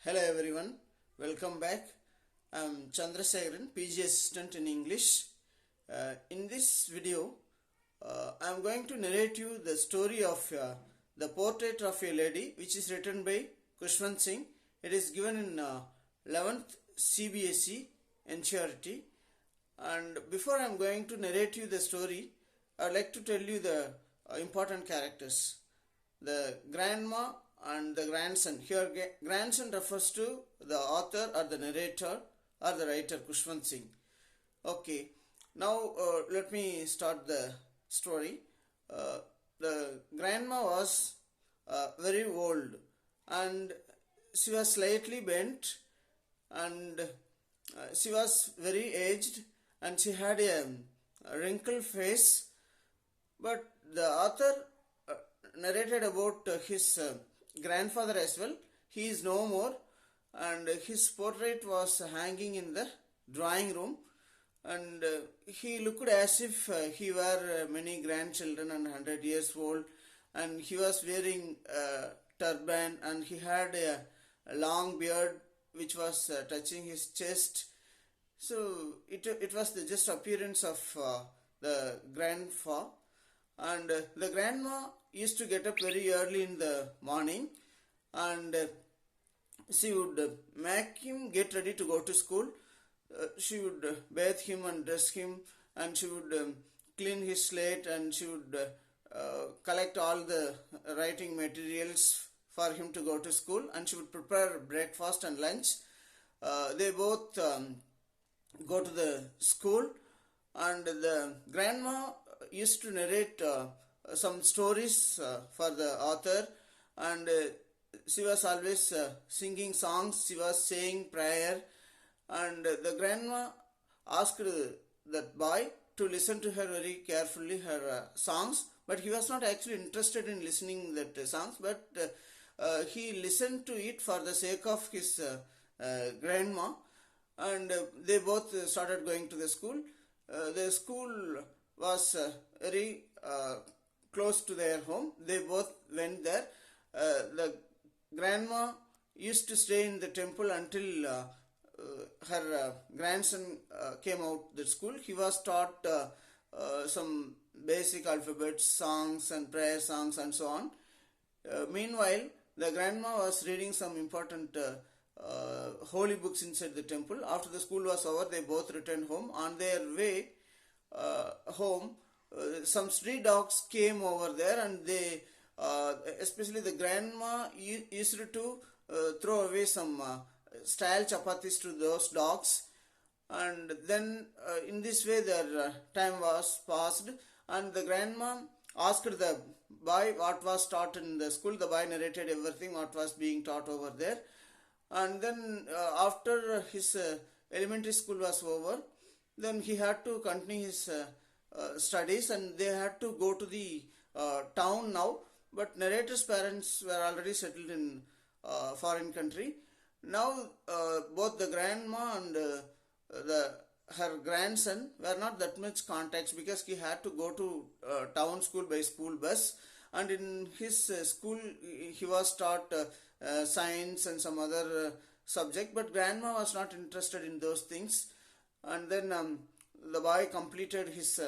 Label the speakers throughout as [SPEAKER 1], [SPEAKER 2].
[SPEAKER 1] Hello everyone, welcome back. I'm Chandrasekaran, PG Assistant in English. In this video, I'm going to narrate you the story of The Portrait of a Lady, which is written by Kushwant Singh. It is given in 11th Cbse NCERT. And before I'm going to narrate you the story, I'd like to tell you the important characters. The grandma and the grandson. Here grandson refers to the author or the narrator or the writer Kushwant Singh. Okay, now let me start the story. The grandma was very old and she was slightly bent and she was very aged and she had a wrinkled face, but the author narrated about his grandfather as well. He is no more and his portrait was hanging in the drawing room, and he looked as if he were many grandchildren and 100 years old, and he was wearing a turban and he had a long beard which was touching his chest. So it was the just appearance of the grandfather. And the grandma used to get up very early in the morning, and she would make him get ready to go to school. She would bathe him and dress him, and she would clean his slate, and she would collect all the writing materials for him to go to school, and she would prepare breakfast and lunch. They both go to the school, and the grandma used to narrate some stories for the author, and she was always singing songs, she was saying prayer, and the grandma asked that boy to listen to her very carefully, her songs, but he was not actually interested in listening that songs, but he listened to it for the sake of his grandma, and they both started going to the school. The school was very close to their home. They both went there. The grandma used to stay in the temple until her grandson came out the school. He was taught some basic alphabets, songs and prayer songs and so on. Meanwhile, the grandma was reading some important holy books inside the temple. After the school was over, they both returned home. On their way home, some street dogs came over there, and they especially the grandma used to throw away some stale chapatis to those dogs, and then in this way their time was passed, and the grandma asked the boy what was taught in the school. The boy narrated everything what was being taught over there, and then after his elementary school was over, then he had to continue his studies, and they had to go to the town now, but narrator's parents were already settled in foreign country. Now both the grandma and her grandson were not that much contacts, because he had to go to town school by school bus, and in his school he was taught science and some other subject, but grandma was not interested in those things. And then the boy completed his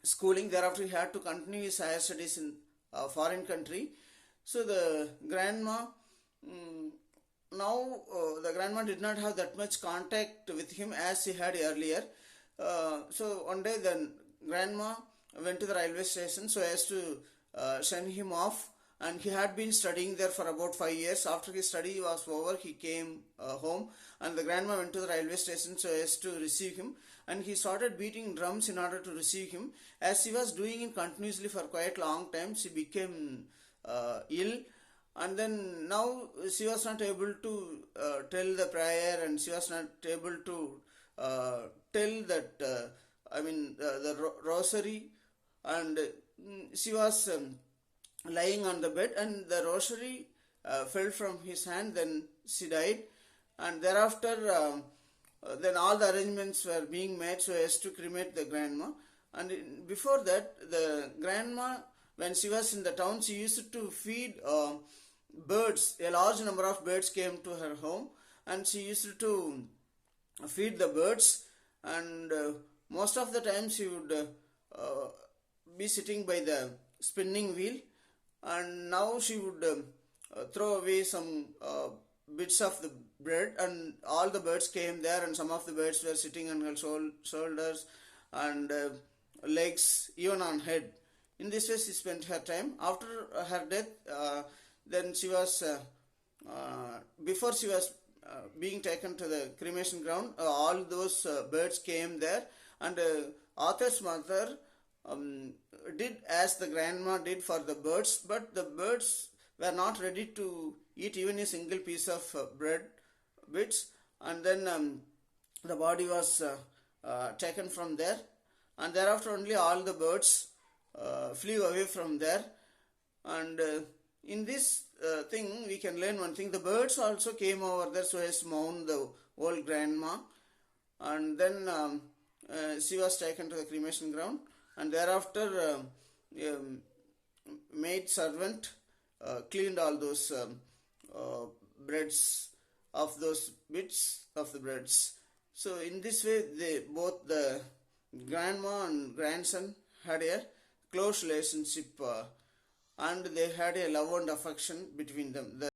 [SPEAKER 1] schooling. Thereafter he had to continue his higher studies in foreign country. So the grandma now the grandma did not have that much contact with him as she had earlier. So one day the grandma went to the railway station so as to send him off, and he had been studying there for about 5 years. After his study was over, he came home, and the grandma went to the railway station so as to receive him, and he started beating drums in order to receive him. As she was doing it continuously for quite long time, she became ill, and then now she was not able to tell the prayer, and she was not able to tell that the rosary, and she was lying on the bed, and the rosary fell from his hand. Then she died, and thereafter then all the arrangements were being made so as to cremate the grandma. And before that, the grandma, when she was in the town, she used to feed birds, a large number of birds came to her home, and she used to feed the birds. And most of the time she would be sitting by the spinning wheel, and now she would throw away some bits of the bread, and all the birds came there, and some of the birds were sitting on her shoulders and legs, even on head. In this way she spent her time. After her death, then she was before she was being taken to the cremation ground, all those birds came there, and Arthur's mother did as the grandma did for the birds, but the birds were not ready to eat even a single piece of bread bits. And then the body was taken from there, and thereafter only all the birds flew away from there. And in this thing we can learn one thing: the birds also came over there so as mourn the old grandma. And then she was taken to the cremation ground, and thereafter maid servant cleaned all those breads of those bits of the breads. So in this way, both the grandma and grandson had a close relationship, and they had a love and affection between them.